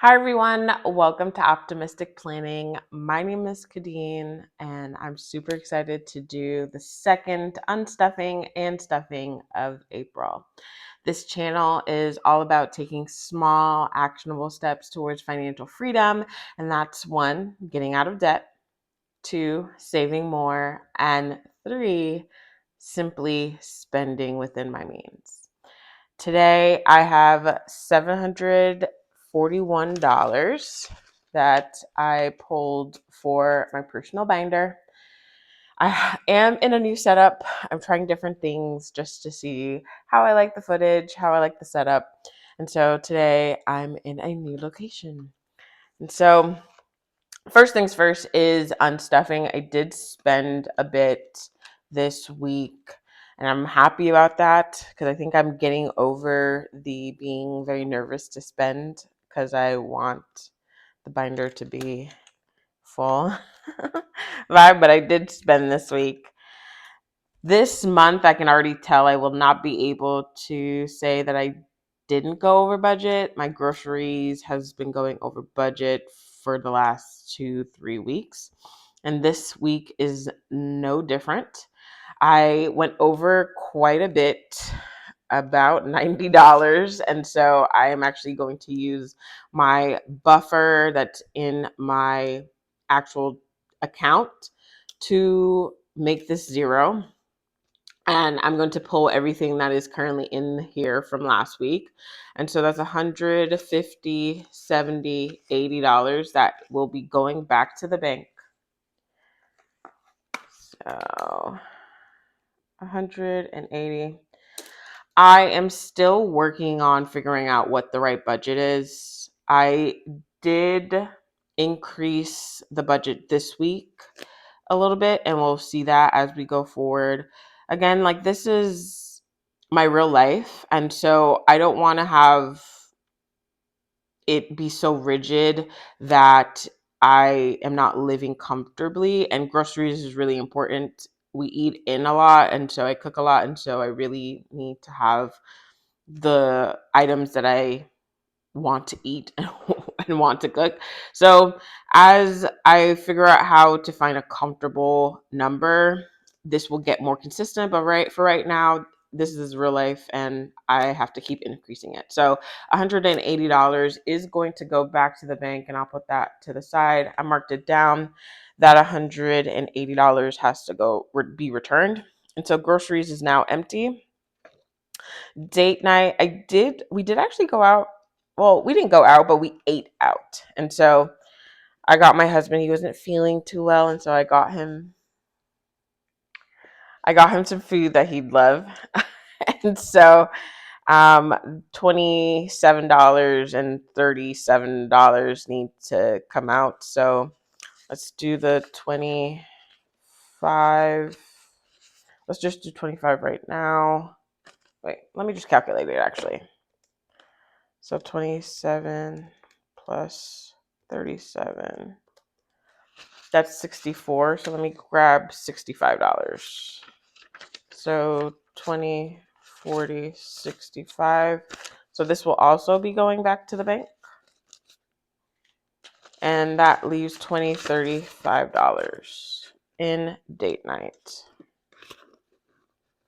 Hi, everyone. Welcome to Optimistic Planning. My name is Kadeen, and I'm super excited to do the second unstuffing and stuffing of April. This channel is all about taking small, actionable steps towards financial freedom, and that's one, getting out of debt, two, saving more, and three, simply spending within my means. Today I have $741 that I pulled for my personal binder. I am in a new setup. I'm trying different things just to see how I like the footage, how I like the setup. And so today I'm in a new location. And so first things first is unstuffing. I did spend a bit this week, and I'm happy about that because I think I'm getting over the being very nervous to spend because I want the binder to be full vibe. But I did spend this week. This month, I can already tell I will not be able to say that I didn't go over budget. My groceries has been going over budget for the last 2-3 weeks. And this week is no different. I went over quite a bit, about $90. And so I am actually going to use my buffer that's in my actual account to make this zero, and I'm going to pull everything that is currently in here from last week. And so that's 150, 70, $80 that will be going back to the bank. So 180. I am still working on figuring out what the right budget is. I did increase the budget this week a little bit, and we'll see that as we go forward. Again, like, this is my real life, and so I don't want to have it be so rigid that I am not living comfortably, and groceries is really important. We eat in a lot, and so I cook a lot, and so I really need to have the items that I want to eat and want to cook. So as I figure out how to find a comfortable number, this will get more consistent. But right now, this is real life, and I have to keep increasing it. So $180 is going to go back to the bank, and I'll put that to the side. I marked it down that $180 has to be returned. And so groceries is now empty. Date night, we did actually go out. Well, we didn't go out, but we ate out. And so I got my husband, he wasn't feeling too well, and so I got him some food that he'd love. And so $27 and $37 need to come out. So let's do the 25. Let's just do 25 right now. Wait, let me just calculate it actually. So 27 plus 37. That's 64. So let me grab $65. So 20, 40, 65. So this will also be going back to the bank. And that leaves $20, $35 in date night.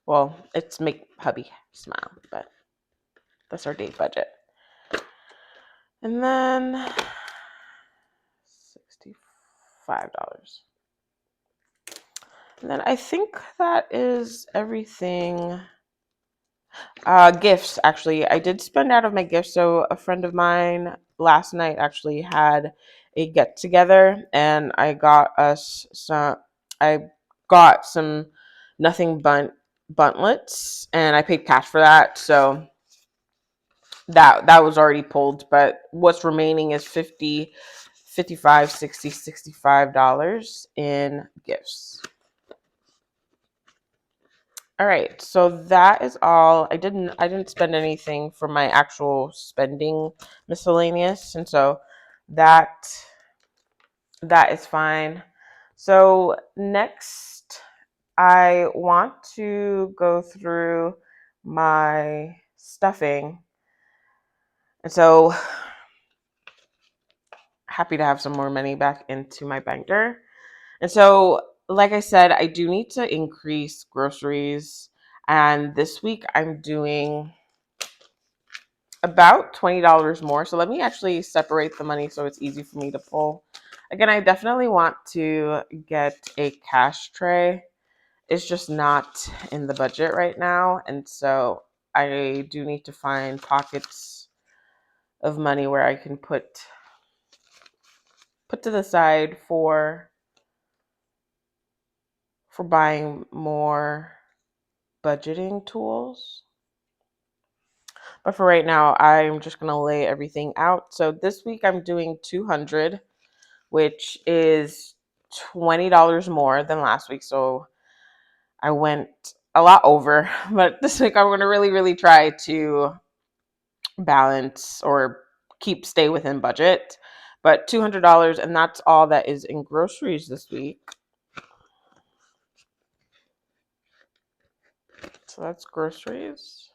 Well, it's make hubby smile, but that's our date budget. And then $65. And then I think that is everything. Gifts, actually. I did spend out of my gifts. So a friend of mine last night actually had a get together, and I got some nothing buntlets, and I paid cash for that. So that was already pulled, but what's remaining is 50, 55, 60, $65 in gifts. All right, so that is all. I didn't spend anything for my actual spending miscellaneous, and so that that is fine. So next, I want to go through my stuffing. And so happy to have some more money back into my binder. And so, like I said, I do need to increase groceries. And this week I'm doing about $20 more. So let me actually separate the money so it's easy for me to pull. Again, I definitely want to get a cash tray. It's just not in the budget right now. And so I do need to find pockets of money where I can put to the side for buying more budgeting tools. But for right now, I'm just going to lay everything out. So this week I'm doing 200, which is $20 more than last week. So I went a lot over, but this week I'm going to really, really try to balance or stay within budget. But $200, and that's all that is in groceries this week. So that's groceries.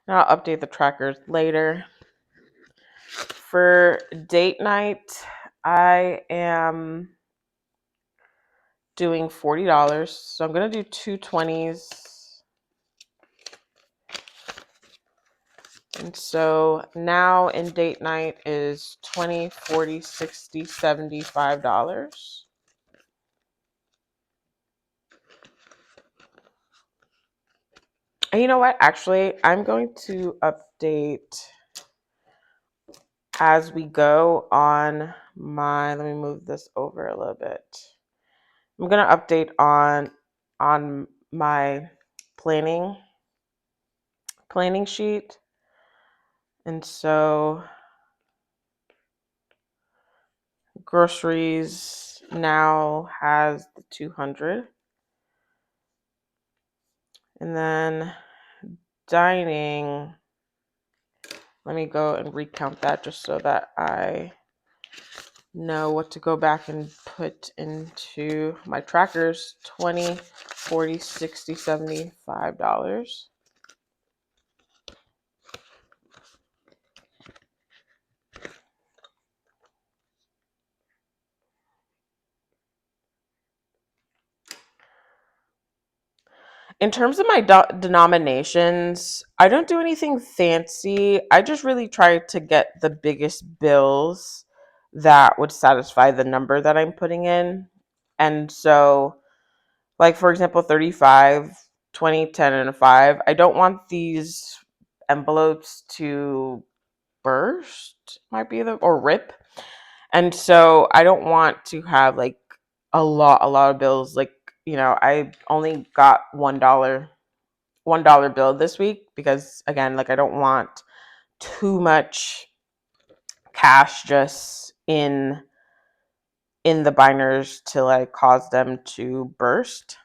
And I'll update the trackers later. For date night, I am doing $40. So I'm going to do two 20s. And so now in date night is $20, $40, $60, $75. And you know what? Actually, I'm going to update as we go on let me move this over a little bit. I'm going to update on my planning sheet. And so groceries now has the 200. And then dining, let me go and recount that just so that I know what to go back and put into my trackers. $20, $40, $60, $75. In terms of my denominations, I don't do anything fancy. I just really try to get the biggest bills that would satisfy the number that I'm putting in. And so, like for example, 35, 20, 10, and a 5. I don't want these envelopes to burst, might be or rip. And so I don't want to have like a lot of bills. Like, I only got $1 bill this week because again, like I don't want too much cash just in the binders to like cause them to burst.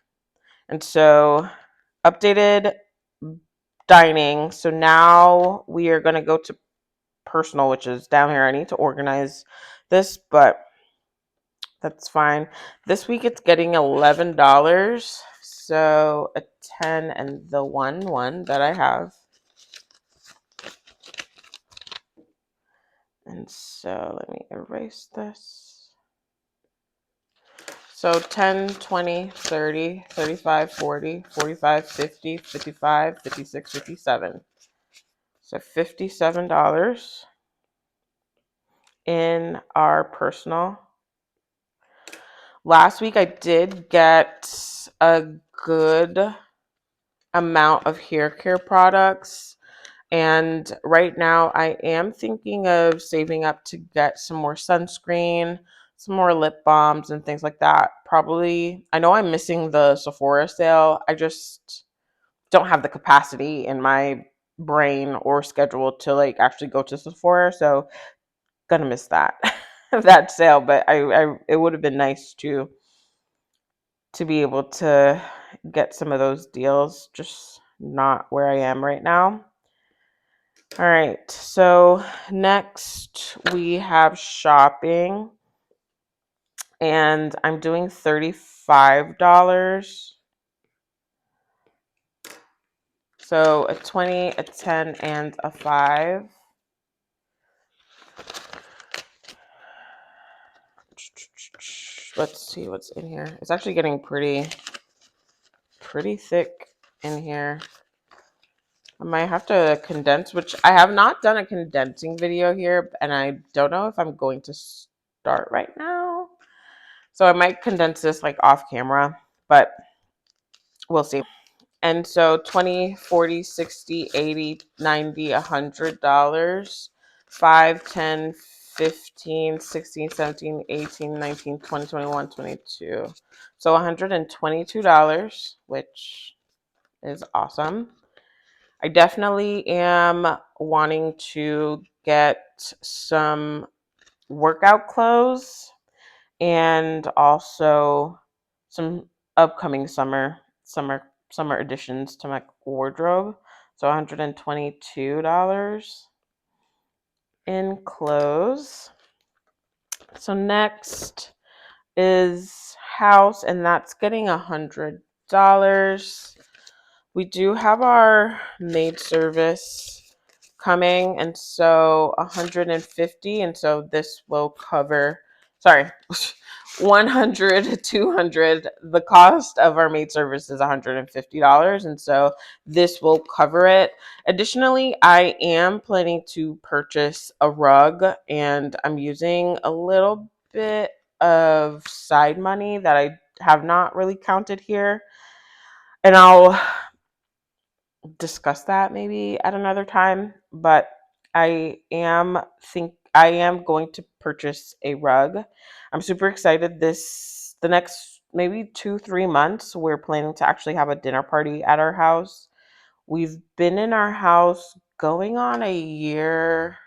And so updated dining. So now we are going to go to personal, which is down here. I need to organize this, but that's fine. This week it's getting $11. So a 10 and the one that I have. And so let me erase this. So 10, 20, 30, 35, 40, 45, 50, 55, 56, 57. So $57 in our personal. Last week I did get a good amount of hair care products. And right now I am thinking of saving up to get some more sunscreen, some more lip balms and things like that. Probably, I know I'm missing the Sephora sale. I just don't have the capacity in my brain or schedule to like actually go to Sephora. So gonna miss that that sale. But I it would have been nice to be able to get some of those deals, just not where I am right now. All right, so next we have shopping, and I'm doing $35. So a 20, a 10, and a 5. let's see what's in here. It's actually getting pretty thick in here. I might have to condense, which I have not done a condensing video here, and I don't know if I'm going to start right now. So I might condense this like off camera, but we'll see. And so 20, 40, 60, 80, 90, $100, 5, 10, 15, 16, 17, 18, 19, 20, 21, 22. So $122, which is awesome. I definitely am wanting to get some workout clothes and also some upcoming summer additions to my wardrobe. So $122 in clothes. So next is house, and that's getting $100. We do have our maid service coming, and so 150, and so this will cover, sorry, 100, 200. The cost of our maid service is $150, and so this will cover it. Additionally, I am planning to purchase a rug, and I'm using a little bit of side money that I have not really counted here, and I'll discuss that maybe at another time. But I am going to purchase a rug. I'm super excited. The next maybe 2-3 months we're planning to actually have a dinner party at our house. We've been in our house going on a year,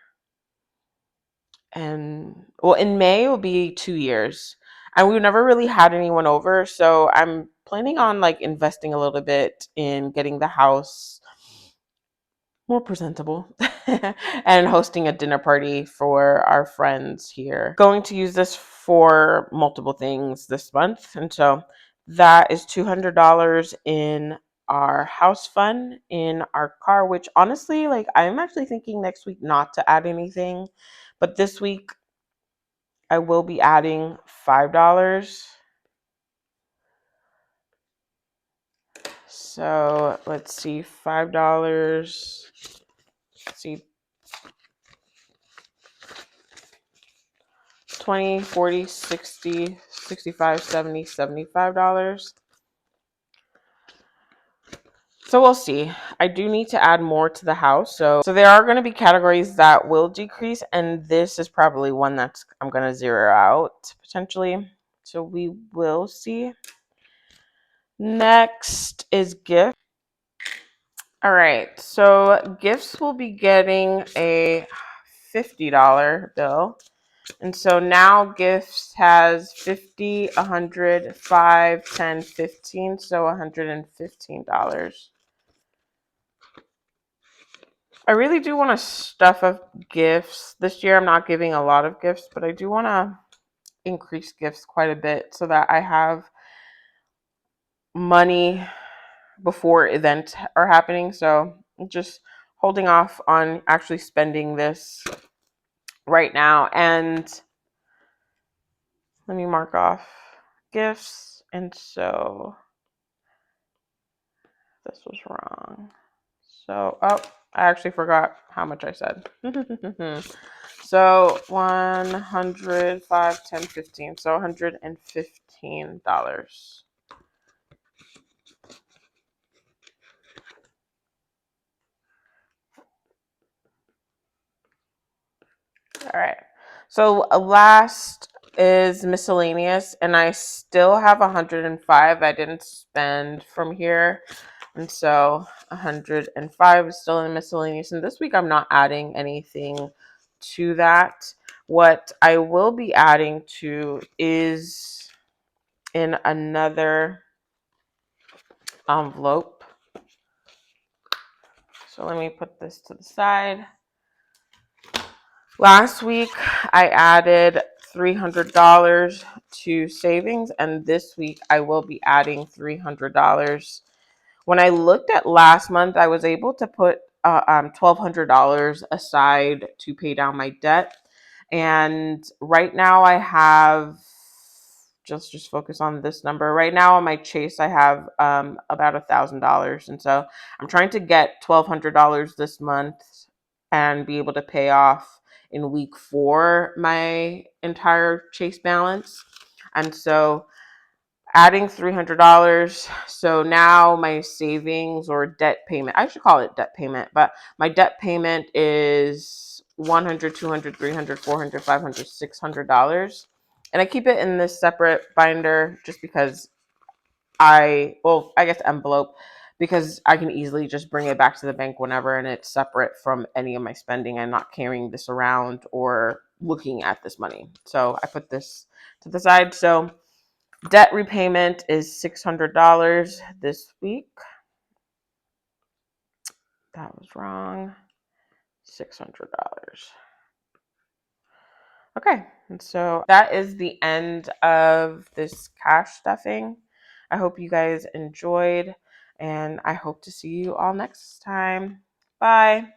and well, in May it will be 2 years, and we've never really had anyone over, so I'm planning on like investing a little bit in getting the house more presentable and hosting a dinner party for our friends here. Going to use this for multiple things this month, and so that is $200 in our house fund in our car, which honestly, like, I'm actually thinking next week not to add anything, but this week I will be adding $5. So let's see, $5. Let's see, 20, 40, 60, 65, 70, $75. So we'll see. I do need to add more to the house. So there are going to be categories that will decrease, and this is probably one that's I'm going to zero out potentially. So we will see. Next is gift. All right. So gifts will be getting a $50 bill. And so now gifts has 50, 100, 5, 10, 15, so $115. I really do want to stuff up gifts. This year I'm not giving a lot of gifts, but I do want to increase gifts quite a bit so that I have money before events are happening. So I'm just holding off on actually spending this right now. And let me mark off gifts. And so this was wrong. So, oh, I actually forgot how much I said. So 100, 5, 10, 15. So $115. All right. So last is miscellaneous, and I still have 105 I didn't spend from here. And so 105 is still in miscellaneous. And this week I'm not adding anything to that. What I will be adding to is in another envelope. So let me put this to the side. Last week I added $300 to savings, and this week I will be adding $300. When I looked at last month, I was able to put $1,200 aside to pay down my debt. And right now I have just focus on this number. Right now on my Chase, I have about $1,000, and so I'm trying to get $1,200 this month and be able to pay off in week 4 my entire Chase balance. And so adding $300. So now my savings or debt payment, I should call it debt payment, but my debt payment is 100, 200, 300, 400, 500, $600. And I keep it in this separate binder just because I guess envelope, because I can easily just bring it back to the bank whenever, and it's separate from any of my spending. I'm not carrying this around or looking at this money. So I put this to the side. So debt repayment is $600 this week. That was wrong. $600. Okay, and so that is the end of this cash stuffing. I hope you guys enjoyed, and I hope to see you all next time. Bye.